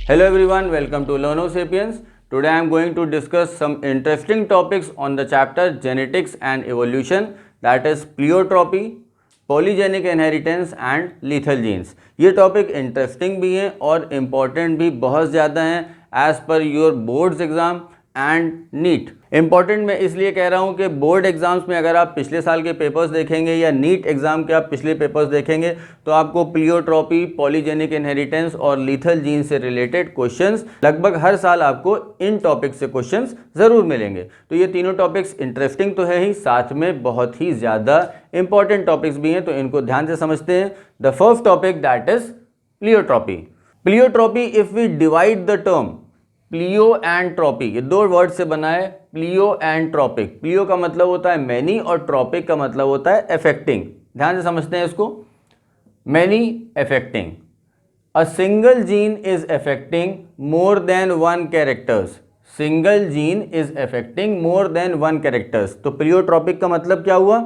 Hello everyone, welcome to Learno Sapiens. Today I am going to discuss some interesting topics on the chapter Genetics and Evolution, that is pleiotropy, polygenic inheritance and lethal genes. ये topic interesting भी हैं और important भी बहुत ज़्यादा हैं as per your boards exam and NEET. Important मैं इसलिए कह रहा हूं कि बोर्ड एग्जाम्स में अगर आप पिछले साल के पेपर्स देखेंगे या नीट एग्जाम के आप पिछले पेपर्स देखेंगे तो आपको प्लियोट्रॉपी, पॉलीजेनिक इनहेरिटेंस और लीथल जीन से रिलेटेड क्वेश्चंस लगभग हर साल आपको इन टॉपिक से क्वेश्चंस जरूर मिलेंगे। तो ये तीनों टॉपिक्स इंटरेस्टिंग तो है ही, साथ में बहुत ही ज़्यादा इंपॉर्टेंट टॉपिक्स भी हैं, तो इनको ध्यान से समझते हैं। The first topic that is pleiotropy. Pleiotropy, if we divide the term pleio and tropy, ये दो वर्ड से बना है, प्लियो एंड ट्रॉपिक। प्लियो का मतलब होता है मैनी और ट्रॉपिक का मतलब होता है अफेक्टिंग। ध्यान से समझते हैं इसको। Many affecting, a single gene is affecting more than one characters. Single gene is affecting more than one characters. तो प्लियोट्रॉपिक का मतलब क्या हुआ?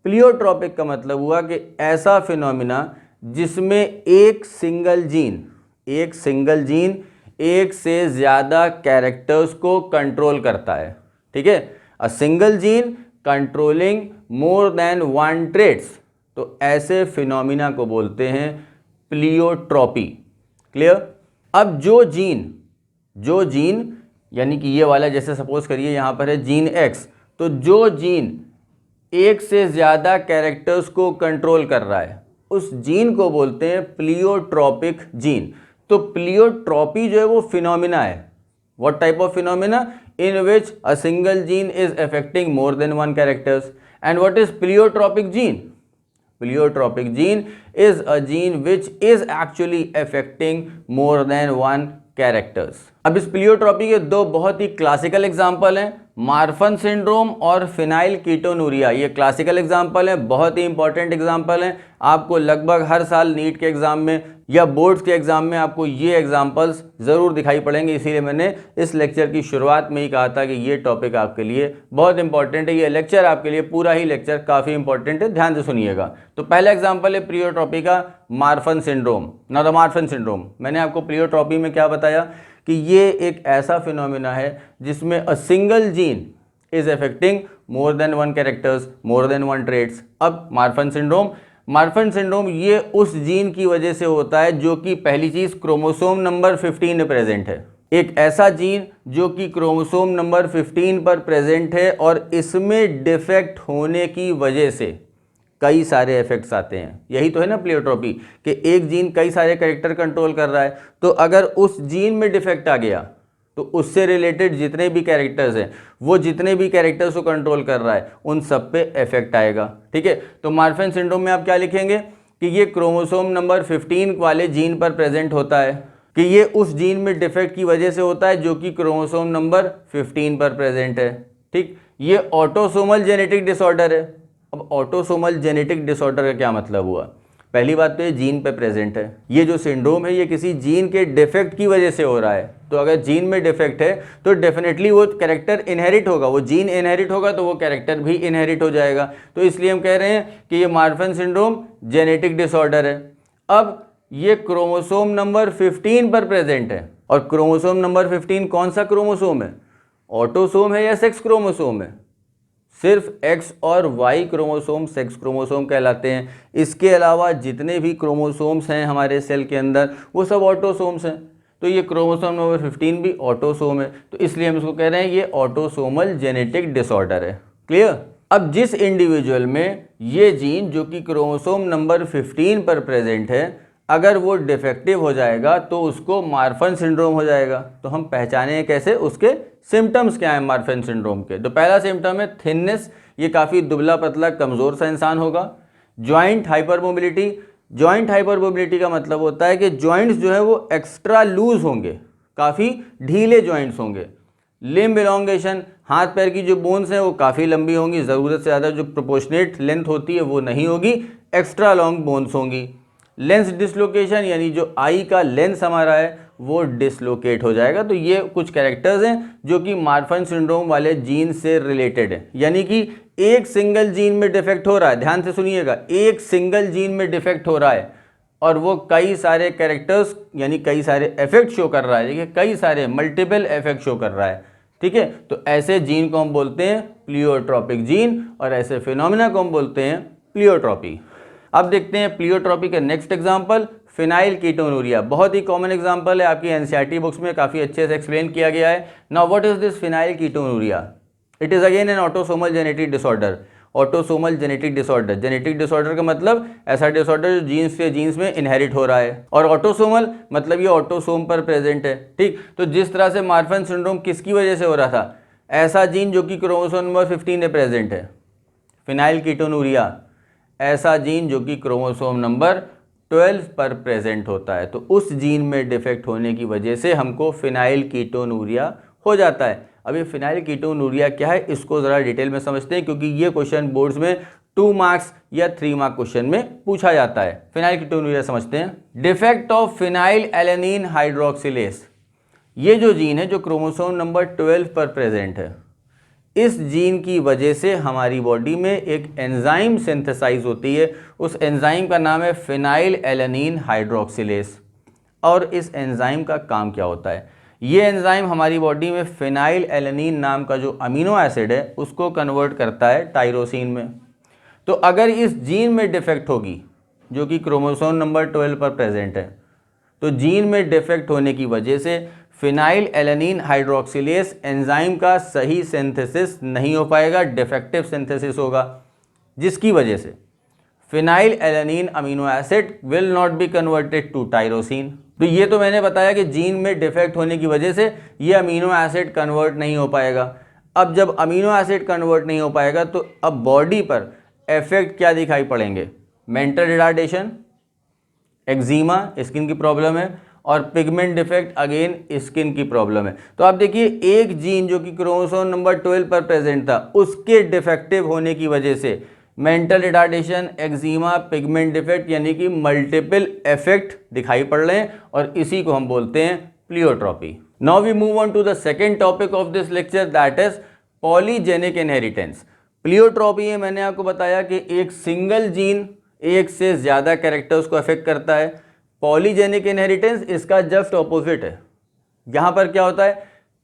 प्लियोट्रॉपिक का मतलब हुआ कि ऐसा फिनोमिना जिसमें एक सिंगल जीन एक से ज़्यादा कैरेक्टर्स को कंट्रोल करता है। ठीक है, a single gene controlling more than one traits, तो ऐसे फिनोमिना को बोलते हैं प्लियोट्रॉपी। क्लियर? अब जो जीन यानी कि ये वाला, जैसे सपोज करिए यहाँ पर है जीन एक्स, तो जो जीन एक से ज़्यादा कैरेक्टर्स को कंट्रोल कर रहा है उस जीन को बोलते हैं प्लियोट्रॉपिक जीन। तो प्लियोट्रॉपी जो है वो फिनोमिना है। What type of phenomena? In which a single gene is affecting more than one characters. And what is pleiotropic gene? Pleiotropic gene is a gene which is actually affecting more than one characters. अब इस pleiotropy के दो बहुत ही classical example हैं, Marfan syndrome और phenyl ketonuria. ये classical example हैं, बहुत ही इंपॉर्टेंट एग्जाम्पल हैं। आपको लगभग हर साल नीट के एग्जाम में या बोर्ड्स के एग्जाम में आपको ये एग्जाम्पल्स ज़रूर दिखाई पड़ेंगे, इसीलिए मैंने इस लेक्चर की शुरुआत में ही कहा था कि ये टॉपिक आपके लिए बहुत इंपॉर्टेंट है। ये लेक्चर आपके लिए, पूरा ही लेक्चर काफ़ी इंपॉर्टेंट है, ध्यान से सुनिएगा। तो पहला एग्जाम्पल है प्लियोट्रॉपी का, Marfan syndrome. Now the Marfan syndrome, मैंने आपको प्लियोट्रॉपी में क्या बताया कि ये एक ऐसा फिनोमिना है जिसमें a single gene is affecting more than one characters, more than one traits. अब मार्फन सिंड्रोम ये उस जीन की वजह से होता है जो कि, पहली चीज, क्रोमोसोम नंबर 15 में प्रेजेंट है। एक ऐसा जीन जो कि क्रोमोसोम नंबर 15 पर प्रेजेंट है और इसमें डिफेक्ट होने की वजह से कई सारे इफेक्ट्स आते हैं। यही तो है ना प्लियोट्रॉपी, कि एक जीन कई सारे कैरेक्टर कंट्रोल कर रहा है, तो अगर उस जीन में डिफेक्ट आ गया तो उससे रिलेटेड जितने भी कैरेक्टर्स हैं, वो जितने भी कैरेक्टर्स को कंट्रोल कर रहा है उन सब पे इफेक्ट आएगा। ठीक है, तो मार्फन सिंड्रोम में आप क्या लिखेंगे कि ये क्रोमोसोम नंबर 15 वाले जीन पर प्रेजेंट होता है, कि ये उस जीन में डिफेक्ट की वजह से होता है जो कि क्रोमोसोम नंबर 15 पर प्रेजेंट है। ठीक, ये ऑटोसोमल जेनेटिक डिसऑर्डर है। अब ऑटोसोमल जेनेटिक डिसऑर्डर का क्या मतलब हुआ? पहली बात तो ये जीन पे प्रेजेंट है। ये जो सिंड्रोम है ये किसी जीन के डिफेक्ट की वजह से हो रहा है। तो अगर जीन में डिफेक्ट है तो डेफिनेटली वो कैरेक्टर इनहेरिट होगा, वो जीन इनहेरिट होगा तो वो कैरेक्टर भी इनहेरिट हो जाएगा। तो इसलिए हम कह रहे हैं कि ये मार्फन सिंड्रोम जेनेटिक डिसऑर्डर है। अब ये क्रोमोसोम नंबर 15 पर प्रेजेंट है, और क्रोमोसोम नंबर 15 कौन सा क्रोमोसोम है? ऑटोसोम है या सेक्स क्रोमोसोम है? सिर्फ एक्स और वाई क्रोमोसोम सेक्स क्रोमोसोम कहलाते हैं। इसके अलावा जितने भी क्रोमोसोम्स हैं हमारे सेल के अंदर वो सब ऑटोसोम्स हैं। तो ये क्रोमोसोम नंबर 15 भी ऑटोसोम है, तो इसलिए हम इसको कह रहे हैं ये ऑटोसोमल जेनेटिक डिसऑर्डर है। क्लियर? अब जिस इंडिविजुअल में ये जीन जो कि क्रोमोसोम नंबर 15 पर प्रेजेंट है, अगर वो डिफेक्टिव हो जाएगा तो उसको मार्फन सिंड्रोम हो जाएगा। तो हम पहचाने कैसे? उसके सिम्टम्स क्या हैं मार्फन सिंड्रोम के? तो पहला सिम्टम है थिननेस, ये काफ़ी दुबला पतला कमज़ोर सा इंसान होगा। जॉइंट हाइपरमोबिलिटी, जॉइंट हाइपरमोबिलिटी का मतलब होता है कि जॉइंट्स जो है वो एक्स्ट्रा लूज होंगे, काफ़ी ढीले जॉइंट्स होंगे। लिम्ब इलोंगेशन, हाथ पैर की जो बोन्स हैं वो काफ़ी लंबी होंगी, ज़रूरत से ज़्यादा जो प्रोपोर्शनेट लेंथ होती है वो नहीं होगी, एक्स्ट्रा लॉन्ग बोन्स होंगी। लेंस डिसलोकेशन, यानी जो आई का लेंस हमारा है वो डिसलोकेट हो जाएगा। तो ये कुछ कैरेक्टर्स हैं जो कि मार्फन सिंड्रोम वाले जीन से रिलेटेड है। यानी कि एक सिंगल जीन में डिफेक्ट हो रहा है, ध्यान से सुनिएगा, एक सिंगल जीन में डिफेक्ट हो रहा है और वो कई सारे कैरेक्टर्स यानी कई सारे इफेक्ट शो कर रहा है। देखिए कई सारे मल्टीपल इफेक्ट शो कर रहा है, ठीक है। तो ऐसे जीन को हम बोलते हैं प्लियोट्रॉपिक जीन और ऐसे फिनोमिना को हम बोलते हैं प्लियोट्रॉपी। अब देखते हैं प्लियोट्रॉपी का नेक्स्ट एग्जांपल, फिनाइल कीटोनूरिया। बहुत ही कॉमन एग्जांपल है, आपकी एनसीईआरटी बुक्स में काफ़ी अच्छे से एक्सप्लेन किया गया है। Now what is this phenyl ketonuria? It is again an autosomal genetic disorder. Autosomal genetic disorder, genetic disorder का मतलब ऐसा डिसऑर्डर जो जीन्स से जीन्स में इनहेरिट हो रहा है, और ऑटोसोमल मतलब ये ऑटोसोम पर प्रेजेंट है, ठीक। तो जिस तरह से मार्फन सिंड्रोम किसकी वजह से हो रहा था, ऐसा जीन जो कि क्रोमोसोम नंबर 15 में प्रेजेंट है। फिनाइल कीटोनूरिया ऐसा जीन जो कि क्रोमोसोम नंबर 12 पर प्रेजेंट होता है, तो उस जीन में डिफेक्ट होने की वजह से हमको फिनाइल कीटोनूरिया हो जाता है। अब ये फिनाइल कीटोनूरिया क्या है, इसको ज़रा डिटेल में समझते हैं, क्योंकि ये क्वेश्चन बोर्ड्स में 2 मार्क्स या 3 मार्क क्वेश्चन में पूछा जाता है। फिनाइल कीटोनूरिया समझते हैं। डिफेक्ट ऑफ फिनाइल एलेनिन हाइड्रोक्सिलेस, ये जो जीन है जो क्रोमोसोम नंबर 12 पर प्रेजेंट है, इस जीन की वजह से हमारी बॉडी में एक एंजाइम सिंथेसाइज होती है। उस एंजाइम का नाम है फिनाइल एलेनिन हाइड्रोक्सिलेस। और इस एंजाइम का काम क्या होता है, ये एंजाइम हमारी बॉडी में फिनाइल एलेनिन नाम का जो अमीनो एसिड है उसको कन्वर्ट करता है टायरोसिन में। तो अगर इस जीन में डिफेक्ट होगी जो कि क्रोमोसोम नंबर 12 पर प्रेजेंट है, तो जीन में डिफेक्ट होने की वजह से फिनाइल एलेनिन हाइड्रोक्सिलेस एंजाइम का सही सिंथेसिस नहीं हो पाएगा, डिफेक्टिव सिंथेसिस होगा, जिसकी वजह से phenylalanine amino acid will not be converted to tyrosine. तो ये तो मैंने बताया कि जीन में डिफेक्ट होने की वजह से ये अमीनो एसिड कन्वर्ट नहीं हो पाएगा। अब जब अमीनो एसिड कन्वर्ट नहीं हो पाएगा तो अब बॉडी पर इफेक्ट क्या दिखाई पड़ेंगे, मेंटल रिटार्डेशन, एक्जिमा स्किन की प्रॉब्लम है, और पिगमेंट डिफेक्ट अगेन स्किन की प्रॉब्लम है। तो आप देखिए एक जीन जो कि क्रोमोसोम नंबर 12 पर प्रेजेंट था, उसके डिफेक्टिव होने की वजह से mental retardation, eczema, pigment defect यानी कि मल्टीपल इफेक्ट दिखाई पड़ रहे हैं, और इसी को हम बोलते हैं pleiotropy. Now we move on to the second topic of this lecture, that is polygenic inheritance. Pleiotropy में मैंने आपको बताया कि एक सिंगल जीन एक से ज़्यादा कैरेक्टर्स को अफेक्ट करता है। पॉलीजेनिक इनहेरिटेंस इसका जस्ट ऑपोजिट है। यहाँ पर क्या होता है,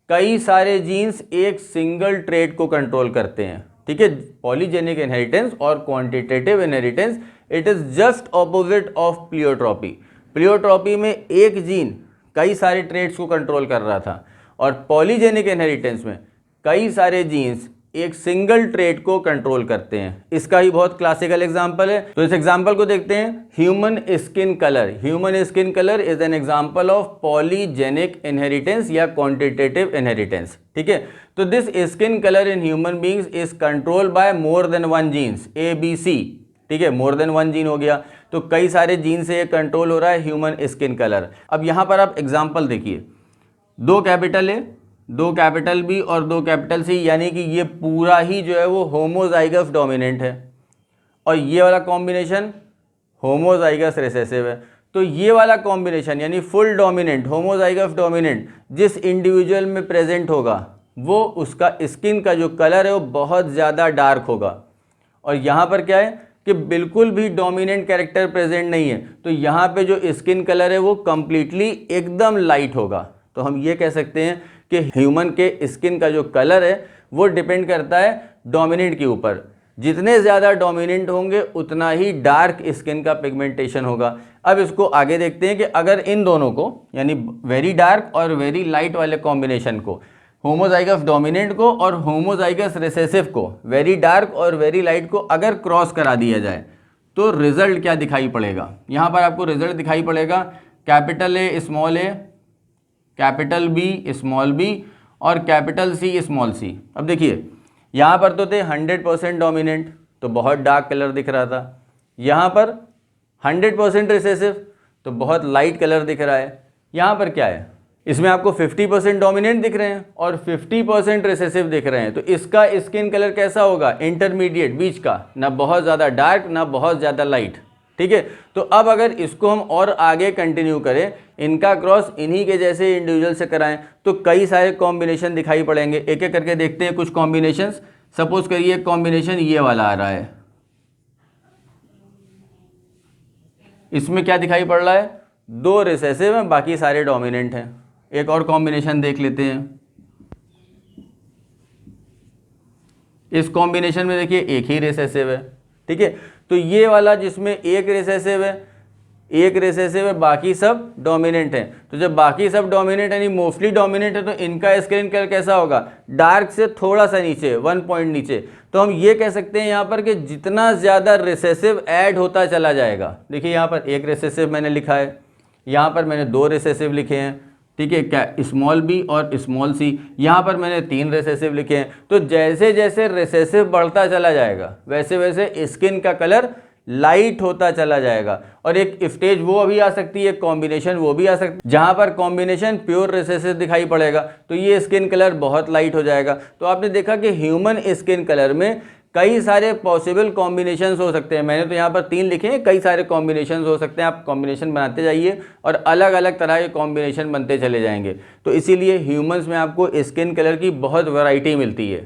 कई सारे जीन्स एक सिंगल ट्रेट को कंट्रोल करते हैं, ठीक है। पॉलीजेनिक इनहेरिटेंस और quantitative inheritance, it is just opposite of pleiotropy. Pleiotropy में एक जीन कई सारे ट्रेट्स को कंट्रोल कर रहा था, और पॉलीजेनिक इनहेरिटेंस में कई सारे जीन्स एक सिंगल ट्रेट को कंट्रोल करते हैं। इसका ही बहुत क्लासिकल एग्जांपल है, तो इस एग्जांपल को देखते हैं। Human skin colour, human skin colour is an example of polygenic inheritance या क्वांटिटेटिव इनहेरिटेंस, ठीक है। तो this skin colour in human beings is control by more than one genes, ABC, ठीक है, मोर देन वन जीन हो गया, तो कई सारे जीन से ये कंट्रोल हो रहा है ह्यूमन स्किन कलर। अब यहाँ पर आप एग्जाम्पल देखिए, 2 कैपिटल ए, 2 कैपिटल बी और 2 कैपिटल सी, यानी कि ये पूरा ही जो है वो होमोजाइगस डोमिनेंट है, और ये वाला कॉम्बिनेशन होमोजाइगस रिसेसिव है। तो ये वाला कॉम्बिनेशन यानी फुल डोमिनेंट होमोजाइगस डोमिनेंट जिस इंडिविजुअल में प्रेजेंट होगा, वो उसका स्किन का जो कलर है वो बहुत ज़्यादा डार्क होगा। और यहाँ पर क्या है कि बिल्कुल भी डोमिनेंट कैरेक्टर प्रेजेंट नहीं है, तो यहाँ पे जो स्किन कलर है वो कंप्लीटली एकदम लाइट होगा। तो हम ये कह सकते हैं कि ह्यूमन के स्किन का जो कलर है वो डिपेंड करता है डोमिनेंट के ऊपर। जितने ज़्यादा डोमिनेंट होंगे उतना ही डार्क स्किन का पिगमेंटेशन होगा। अब इसको आगे देखते हैं कि अगर इन दोनों को यानी वेरी डार्क और वेरी लाइट वाले कॉम्बिनेशन को, होमोजाइगस डोमिनेंट को और होमोजाइगस रिसेसिव को, वेरी डार्क और वेरी लाइट को अगर क्रॉस करा दिया जाए तो रिजल्ट क्या दिखाई पड़ेगा। यहाँ पर आपको रिजल्ट दिखाई पड़ेगा capital A small A, capital B small B और कैपिटल सी स्मॉल सी। अब देखिए यहाँ पर तो थे 100% डोमिनेंट, तो बहुत डार्क कलर दिख रहा था। यहाँ पर 100% रिसेसिव, तो बहुत लाइट कलर दिख रहा है। यहाँ पर क्या है, इसमें आपको 50% डोमिनेंट दिख रहे हैं और 50% रिसेसिव दिख रहे हैं, तो इसका स्किन कलर कैसा होगा, इंटरमीडिएट, बीच का, ना बहुत ज़्यादा डार्क ना बहुत ज़्यादा लाइट, ठीक है। तो अब अगर इसको हम और आगे कंटिन्यू करें, इनका क्रॉस इन्हीं के जैसे इंडिविजुअल से कराएं, तो कई सारे कॉम्बिनेशन दिखाई पड़ेंगे। एक एक करके देखते हैं कुछ कॉम्बिनेशंस। सपोज करिए कॉम्बिनेशन ये वाला आ रहा है, इसमें क्या दिखाई पड़ रहा है, 2 रिसेसिव हैं, बाकी सारे डोमिनेंट हैं। एक और कॉम्बिनेशन देख लेते हैं। इस कॉम्बिनेशन में देखिए एक ही रिसेसिव है, ठीक है। तो ये वाला जिसमें एक रिसेसिव है, बाकी सब डोमिनेंट हैं। तो जब बाकी सब डोमिनेंट यानी मोस्टली डोमिनेंट है, तो इनका स्किन कलर कैसा होगा, डार्क से थोड़ा सा नीचे, 1 पॉइंट नीचे। तो हम ये कह सकते हैं यहाँ पर कि जितना ज़्यादा रिसेसिव ऐड होता चला जाएगा, देखिए यहाँ पर एक रिसेसिव मैंने लिखा है, यहाँ पर मैंने 2 रिसेसिव लिखे हैं, ठीक है, क्या स्मॉल बी और स्मॉल सी, यहाँ पर मैंने 3 रिसेसिव लिखे हैं। तो जैसे जैसे रिसेसिव बढ़ता चला जाएगा, वैसे वैसे स्किन का कलर लाइट होता चला जाएगा। और एक स्टेज वो भी आ सकती है, कॉम्बिनेशन वो भी आ सकती है, जहां पर कॉम्बिनेशन प्योर रिसेसिव दिखाई पड़ेगा, तो ये स्किन कलर बहुत लाइट हो जाएगा। तो आपने देखा कि ह्यूमन स्किन कलर में कई सारे पॉसिबल कॉम्बिनेशंस हो सकते हैं। मैंने तो यहाँ पर 3 लिखे हैं, कई सारे कॉम्बिनेशंस हो सकते हैं। आप कॉम्बिनेशन बनाते जाइए और अलग अलग तरह के कॉम्बिनेशन बनते चले जाएंगे। तो इसीलिए ह्यूमंस में आपको स्किन कलर की बहुत वैरायटी मिलती है,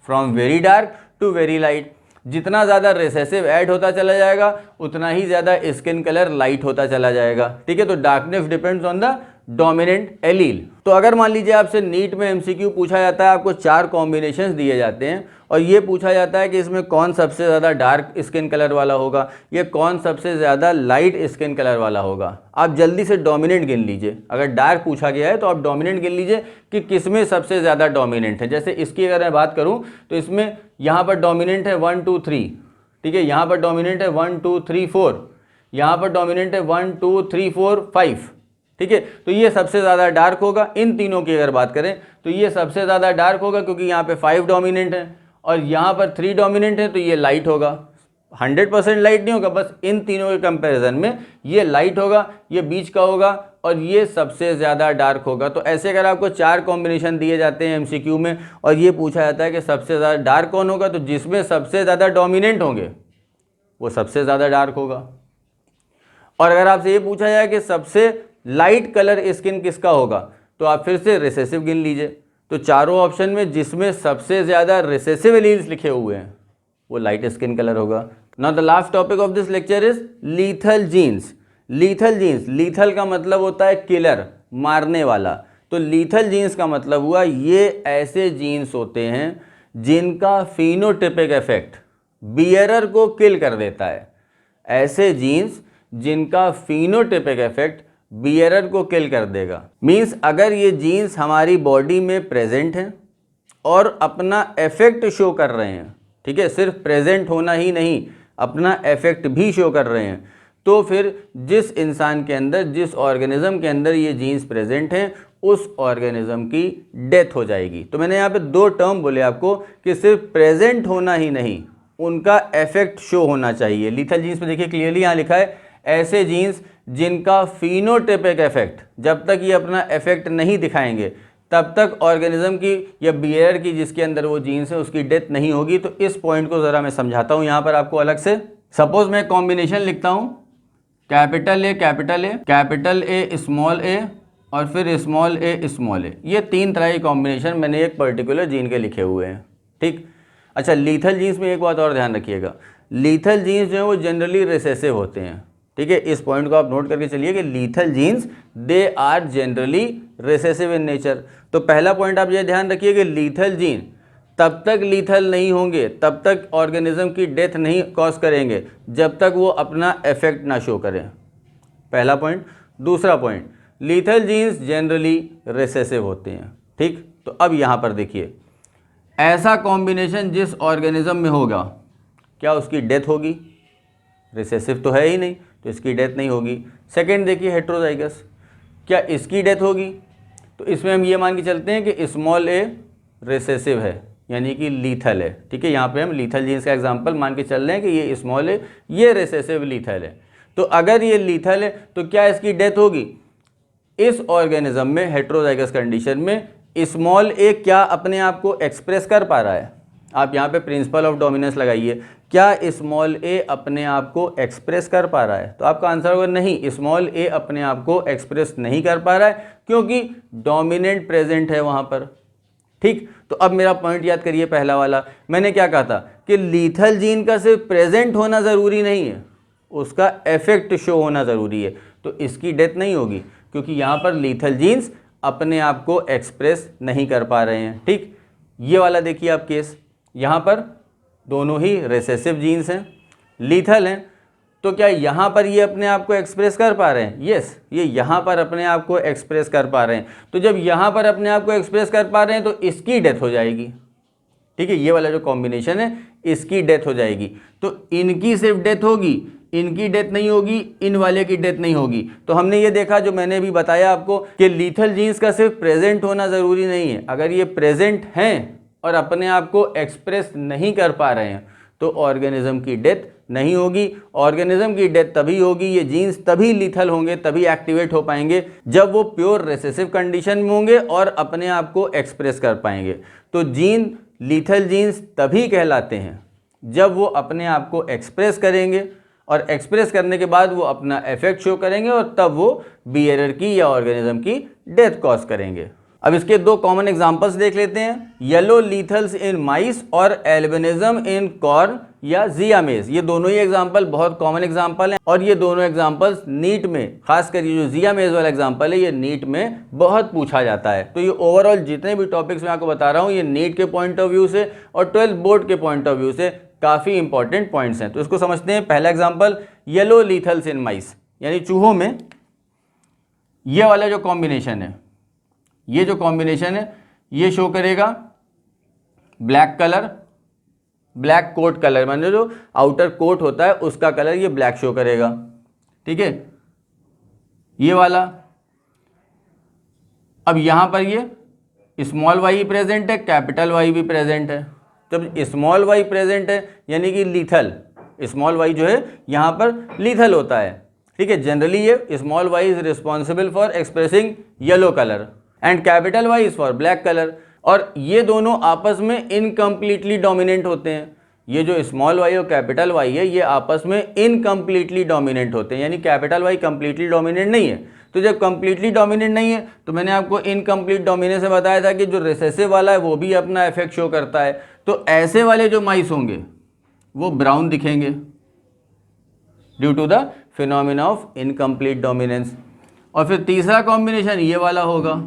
from very dark to very light. जितना ज़्यादा रिसेसिव ऐड होता चला जाएगा, उतना ही ज़्यादा स्किन कलर लाइट होता चला जाएगा, ठीक है। तो darkness depends on the dominant allele. तो अगर मान लीजिए आपसे नीट में एमसीक्यू पूछा जाता है, आपको 4 कॉम्बिनेशंस दिए जाते हैं और ये पूछा जाता है कि इसमें कौन सबसे ज़्यादा डार्क स्किन कलर वाला होगा, या कौन सबसे ज़्यादा लाइट स्किन कलर वाला होगा, आप जल्दी से डोमिनेंट गिन लीजिए। अगर डार्क पूछा गया है तो आप डोमिनेंट गिन लीजिए कि किसमें सबसे ज़्यादा डोमिनेंट है। जैसे इसकी अगर मैं बात करूँ तो इसमें यहाँ पर डोमिनेंट है 1 2 3, ठीक है, यहाँ पर डोमिनेंट है 1 2 3 4, यहाँ पर डोमिनेंट है 1 2 3 4 5, ठीक है। तो ये सबसे ज़्यादा डार्क होगा। इन तीनों की अगर बात करें तो ये सबसे ज़्यादा डार्क होगा, क्योंकि यहाँ पे 5 डोमिनेंट है और यहाँ पर 3 डोमिनेंट है, तो ये लाइट होगा। 100% लाइट नहीं होगा, बस इन तीनों के कंपैरिजन में ये लाइट होगा, ये बीच का होगा और ये सबसे ज़्यादा डार्क होगा। तो ऐसे अगर आपको 4 कॉम्बिनेशन दिए जाते हैं एमसीक्यू में और ये पूछा जाता है कि सबसे ज़्यादा डार्क कौन होगा, तो जिसमें सबसे ज़्यादा डोमिनेंट होंगे वो सबसे ज़्यादा डार्क होगा। और अगर आपसे ये पूछा जाए कि सबसे लाइट कलर स्किन किसका होगा, तो आप फिर से रिसेसिव गिन लीजिए। तो चारों ऑप्शन में जिसमें सबसे ज़्यादा रिसेसिव एलील्स लिखे हुए हैं वो लाइट स्किन कलर होगा। Now the last topic of this lecture is lethal genes. Lethal genes, lethal का मतलब होता है किलर, मारने वाला। तो लीथल जीन्स का मतलब हुआ ये ऐसे जीन्स होते हैं जिनका फिनोटिपिक इफेक्ट बियरर को किल कर देता है। ऐसे जीन्स जिनका फिनोटिपिक इफेक्ट बियरर को किल कर देगा। मीन्स अगर ये जीन्स हमारी बॉडी में प्रेजेंट हैं और अपना इफेक्ट शो कर रहे हैं, ठीक है, सिर्फ प्रेजेंट होना ही नहीं, अपना इफेक्ट भी शो कर रहे हैं, तो फिर जिस इंसान के अंदर, जिस ऑर्गेनिज्म के अंदर ये जीन्स प्रेजेंट हैं, उस ऑर्गेनिज्म की डेथ हो जाएगी। तो मैंने यहाँ पे 2 टर्म बोले आपको कि सिर्फ प्रेजेंट होना ही नहीं, उनका इफेक्ट शो होना चाहिए। लीथल जीन्स में देखिए क्लियरली यहाँ लिखा है ऐसे जीन्स जिनका फिनोटिपिक इफेक्ट, जब तक ये अपना इफेक्ट नहीं दिखाएंगे तब तक ऑर्गेनिज्म की या बियर की जिसके अंदर वो जीन्स है उसकी डेथ नहीं होगी। तो इस पॉइंट को ज़रा मैं समझाता हूँ यहाँ पर आपको अलग से। सपोज मैं कॉम्बिनेशन लिखता हूँ capital A capital A, capital A small A और फिर स्मॉल ए स्मॉल ए। ये 3 तरह के कॉम्बिनेशन मैंने एक पर्टिकुलर जीन के लिखे हुए हैं, ठीक। अच्छा, लीथल जीन्स में एक बात और ध्यान रखिएगा, लीथल जीन्स जो है वो जनरली रिसेसिव होते हैं, ठीक है। इस पॉइंट को आप नोट करके चलिए कि lethal genes they are generally recessive in nature. तो पहला पॉइंट आप ये ध्यान रखिए कि लीथल जीन तब तक लीथल नहीं होंगे, तब तक ऑर्गेनिज्म की डेथ नहीं कॉज करेंगे जब तक वो अपना इफेक्ट ना शो करें, पहला पॉइंट। दूसरा point, lethal genes generally recessive होते हैं, ठीक। तो अब यहाँ पर देखिए, ऐसा कॉम्बिनेशन जिस ऑर्गेनिज्म में होगा क्या उसकी डेथ होगी? रिसेसिव तो है ही नहीं, तो इसकी डेथ नहीं होगी। सेकेंड देखिए हेट्रोजाइगस, क्या इसकी डेथ होगी? तो इसमें हम ये मान के चलते हैं कि स्मॉल ए रिसेसिव है, यानी कि लीथल है, ठीक है। यहाँ पे हम लीथल जीन्स का एग्जांपल मान के चल रहे हैं कि ये स्मॉल ए, ये रिसेसिव लीथल है। तो अगर ये लीथल है तो क्या इसकी डेथ होगी? इस ऑर्गेनिज्म में हेट्रोजाइगस कंडीशन में स्मॉल ए क्या अपने आप को एक्सप्रेस कर पा रहा है? आप यहाँ पे प्रिंसिपल ऑफ डोमिनेंस लगाइए, क्या स्मॉल ए अपने आप को एक्सप्रेस कर पा रहा है? तो आपका आंसर होगा नहीं, स्मॉल ए अपने आप को एक्सप्रेस नहीं कर पा रहा है क्योंकि डोमिनेंट प्रेजेंट है वहाँ पर, ठीक। तो अब मेरा पॉइंट याद करिए, पहला वाला मैंने क्या कहा था कि लीथल जीन का सिर्फ प्रेजेंट होना ज़रूरी नहीं है, उसका इफेक्ट शो होना ज़रूरी है, तो इसकी डेथ नहीं होगी क्योंकि यहाँ पर लीथल जीन्स अपने आप को एक्सप्रेस नहीं कर पा रहे हैं। ठीक, ये वाला देखिए आप केस, यहाँ पर दोनों ही रिसेसिव जीन्स हैं, लीथल हैं, तो क्या यहाँ पर ये अपने आप को एक्सप्रेस कर पा रहे हैं? यस, ये यहाँ पर अपने आप को एक्सप्रेस कर पा रहे हैं। तो जब यहाँ पर अपने आप को एक्सप्रेस कर पा रहे हैं तो इसकी डेथ हो जाएगी। ठीक है, ये वाला जो कॉम्बिनेशन है इसकी डेथ हो जाएगी। तो इनकी सिर्फ डेथ होगी, इनकी डेथ नहीं होगी, इन वाले की डेथ नहीं होगी। तो हमने ये देखा, जो मैंने भी बताया आपको, कि लीथल जीन्स का सिर्फ प्रेजेंट होना ज़रूरी नहीं है। अगर ये प्रेजेंट हैं और अपने आप को एक्सप्रेस नहीं कर पा रहे हैं तो ऑर्गेनिज्म की डेथ नहीं होगी। ऑर्गेनिज्म की डेथ तभी होगी, ये जीन्स तभी लीथल होंगे, तभी एक्टिवेट हो पाएंगे जब वो प्योर रिसेसिव कंडीशन में होंगे और अपने आप को एक्सप्रेस कर पाएंगे। तो जीन लीथल जीन्स तभी कहलाते हैं जब वो अपने आप को एक्सप्रेस करेंगे और एक्सप्रेस करने के बाद वो अपना इफेक्ट शो करेंगे और तब वो बिहेवियर की या ऑर्गेनिज्म की डेथ कॉज करेंगे। अब इसके दो कॉमन एग्जांपल्स देख लेते हैं, येलो लीथल्स इन माइस और एल्बिनिज्म इन कॉर्न या जियामेज। ये दोनों ही एग्जांपल बहुत कॉमन एग्जांपल हैं और ये दोनों एग्जांपल्स नीट में, खासकर ये जो जियामेज वाला एग्जांपल है, ये नीट में बहुत पूछा जाता है। तो ये ओवरऑल जितने भी टॉपिक्स मैं आपको बता रहा हूँ ये नीट के पॉइंट ऑफ व्यू से और 12th बोर्ड के पॉइंट ऑफ व्यू से काफ़ी इंपॉर्टेंट पॉइंट्स हैं। तो इसको समझते हैं। पहला एग्जाम्पल, येलो लीथल्स इन माइस, यानी चूहों में ये वाला जो कॉम्बिनेशन है, ये जो कॉम्बिनेशन है ये शो करेगा black colour, black coat colour, माने जो आउटर कोट होता है उसका कलर ये ब्लैक शो करेगा। ठीक है, ये वाला। अब यहां पर ये स्मॉल वाई प्रेजेंट है, कैपिटल वाई भी प्रेजेंट है। जब स्मॉल वाई प्रेजेंट है यानी कि लीथल, स्मॉल वाई जो है यहां पर लीथल होता है। ठीक है, जनरली ये small Y is responsible for expressing yellow colour and capital Y is for black colour. और ये दोनों आपस में इनकम्प्लीटली डोमिनेंट होते हैं। ये जो स्मॉल वाई और कैपिटल वाई है ये आपस में इनकम्प्लीटली डोमिनेंट होते हैं, यानी कैपिटल वाई कंप्लीटली डोमिनेंट नहीं है। तो जब कंप्लीटली डोमिनेंट नहीं है तो मैंने आपको इनकम्प्लीट डोमिनेंस से बताया था कि जो रिसेसिव वाला है वो भी अपना इफेक्ट शो करता है। तो ऐसे वाले जो माइस होंगे वो ब्राउन दिखेंगे due to the phenomena of incomplete dominance. और फिर तीसरा कॉम्बिनेशन ये वाला होगा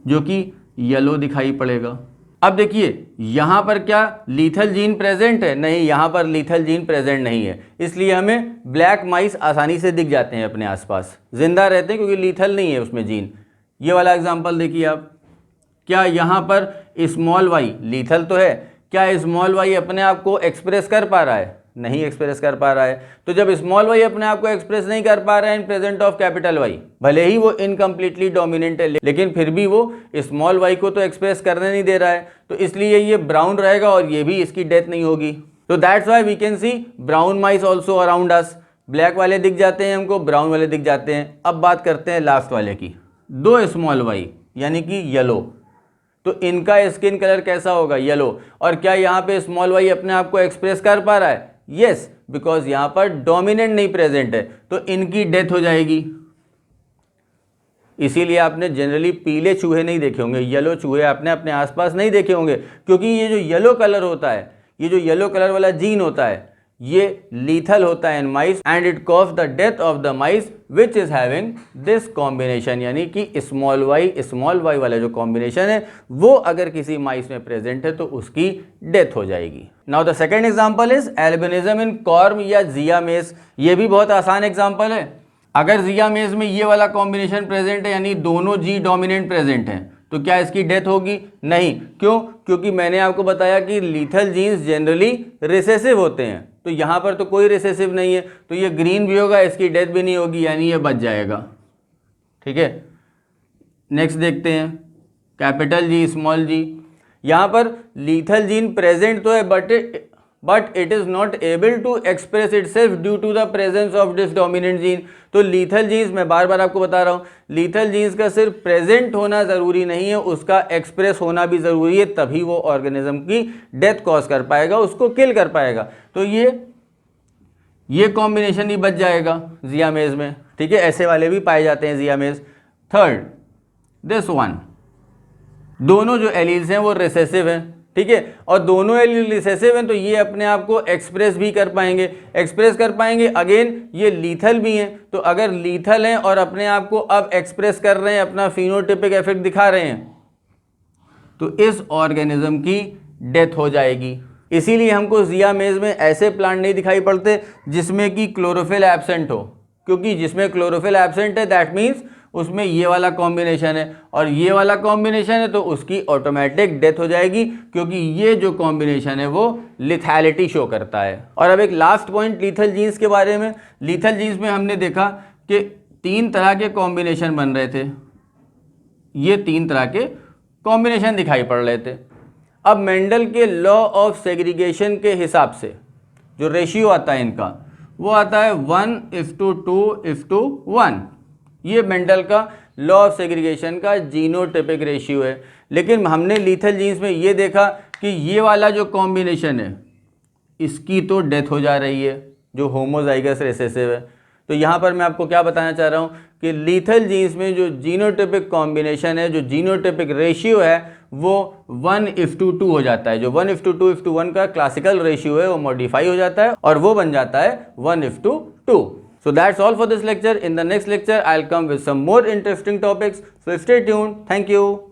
जो कि येलो दिखाई पड़ेगा। अब देखिए यहां पर क्या लीथल जीन प्रेजेंट है? नहीं, यहां पर लीथल जीन प्रेजेंट नहीं है, इसलिए हमें ब्लैक माइस आसानी से दिख जाते हैं अपने आसपास, जिंदा रहते हैं क्योंकि लीथल नहीं है उसमें जीन। ये वाला एग्जांपल देखिए आप, क्या यहां पर स्मॉल वाई लीथल तो है, क्या स्मॉल वाई अपने आप को एक्सप्रेस कर पा रहा है? नहीं एक्सप्रेस कर पा रहा है। तो जब स्मॉल वाई अपने आप को एक्सप्रेस नहीं कर पा रहा है in present of capital Y, भले ही वो इनकम्प्लीटली डोमिनेंट है लेकिन फिर भी वो स्मॉल वाई को तो एक्सप्रेस करने नहीं दे रहा है, तो इसलिए ये ब्राउन रहेगा और ये भी इसकी डेथ नहीं होगी। तो that's why we can see brown mice also around us. Black वाले दिख जाते हैं हमको, ब्राउन वाले दिख जाते हैं। अब बात करते हैं लास्ट वाले की, दो स्मॉल वाई यानी कि येलो। तो इनका स्किन कलर कैसा होगा? येलो। और क्या यहाँ पे स्मॉल वाई अपने आप को एक्सप्रेस कर पा रहा है? यस, बिकॉज यहां पर डोमिनेंट नहीं प्रेजेंट है, तो इनकी डेथ हो जाएगी। इसीलिए आपने जनरली पीले चूहे नहीं देखे होंगे, येलो चूहे आपने अपने आसपास नहीं देखे होंगे, क्योंकि ये जो येलो कलर होता है, ये जो येलो कलर वाला जीन होता है, ये लीथल होता है in mice and it cause the death of the mice which is having this combination, यानी कि स्मॉल वाई वाला जो कॉम्बिनेशन है वो अगर किसी माइस में प्रेजेंट है तो उसकी डेथ हो जाएगी। Now the second example is albinism in corm या जियामेज। ये भी बहुत आसान एग्जाम्पल है। अगर जियामेज में ये वाला कॉम्बिनेशन प्रेजेंट है यानी दोनों जी डोमिनेंट प्रेजेंट हैं, तो क्या इसकी डेथ होगी? नहीं। क्यों? क्योंकि मैंने आपको बताया कि लीथल जीन्स जनरली रिसेसिव होते हैं, तो यहाँ पर तो कोई रिसेसिव नहीं है, तो ये ग्रीन भी होगा, इसकी डेथ भी नहीं होगी, यानी ये बच जाएगा। ठीक है, नेक्स्ट देखते हैं, कैपिटल जी स्मॉल जी। यहाँ पर लीथल जीन प्रेजेंट तो है but it is not able to express itself due to the presence of this dominant gene. तो लीथल जीन्स, मैं बार बार आपको बता रहा हूँ, लीथल जीन्स का सिर्फ प्रेजेंट होना ज़रूरी नहीं है, उसका एक्सप्रेस होना भी ज़रूरी है, तभी वो ऑर्गेनिज्म की डेथ कॉज कर पाएगा, उसको किल कर पाएगा। तो ये कॉम्बिनेशन ही बच जाएगा जियामेज में। ठीक है, ऐसे वाले भी पाए जाते हैं जियामेज। थर्ड, दिस वन, दोनों जो एलील्स हैं वो रिसेसिव हैं, ठीक है। और दोनों एलील रिसेसिव हैं तो ये अपने आप को एक्सप्रेस भी कर पाएंगे, अगेन ये लीथल भी हैं, तो अगर लीथल हैं और अपने आप को अब एक्सप्रेस कर रहे हैं, अपना फिनोटिपिक इफेक्ट दिखा रहे हैं, तो इस ऑर्गेनिज्म की डेथ हो जाएगी। इसीलिए हमको जिया मेज में ऐसे प्लांट नहीं दिखाई पड़ते जिसमें कि क्लोरोफिल एब्सेंट हो, क्योंकि जिसमें क्लोरोफिल एब्सेंट है दैट मीन्स उसमें ये वाला कॉम्बिनेशन है, और ये वाला कॉम्बिनेशन है तो उसकी ऑटोमेटिक डेथ हो जाएगी, क्योंकि ये जो कॉम्बिनेशन है वो लिथैलिटी शो करता है। और अब एक लास्ट पॉइंट लीथल जीन्स के बारे में। लीथल जीन्स में हमने देखा कि 3 तरह के कॉम्बिनेशन बन रहे थे, ये 3 तरह के कॉम्बिनेशन दिखाई पड़ रहे थे। अब मेंडल के लॉ ऑफ सेग्रीगेशन के हिसाब से जो रेशियो आता है इनका, वो आता है 1:2:1। ये मेंडल का लॉ ऑफ सेग्रीगेशन का जीनोटिपिक रेशियो है। लेकिन हमने लीथल जीन्स में ये देखा कि ये वाला जो कॉम्बिनेशन है इसकी तो डेथ हो जा रही है, जो होमोजाइगस रिसेसिव है। तो यहाँ पर मैं आपको क्या बताना चाह रहा हूँ कि लीथल जीन्स में जो जीनोटिपिक कॉम्बिनेशन है, जो जीनोटिपिक रेशियो है, वो 1:2 हो जाता है। जो 1:2:1 का क्लासिकल रेशियो है वो मॉडिफाई हो जाता है और वो बन जाता है 1:2। So that's all for this lecture. In the next lecture, I'll come with some more interesting topics. So stay tuned. Thank you.